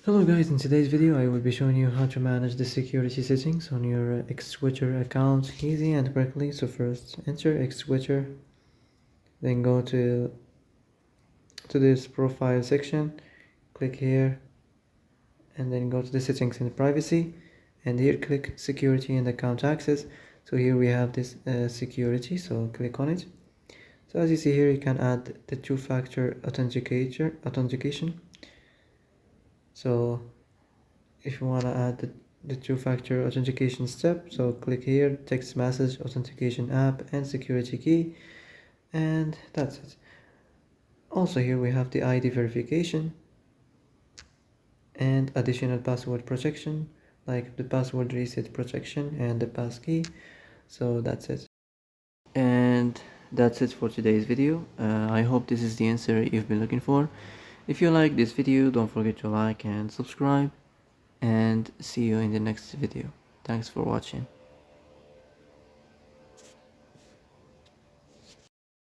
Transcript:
Hello guys, in today's video I will be showing you how to manage the security settings on your Twiter account easy and quickly. So first enter Twiter, then go to this profile section, click here and then go to the settings and privacy, and here click security and account access. So here we have this security, so click on it. So as you see here, you can add the two-factor authentication. So if you want to add the two-factor authentication step, so click here, text message, authentication app and security key, and that's it. Also here we have the ID verification and additional password protection, like the password reset protection and the passkey. So that's it. And that's it for today's video. I hope this is the answer you've been looking for. If you like this video, don't forget to like and subscribe, and see you in the next video. Thanks for watching.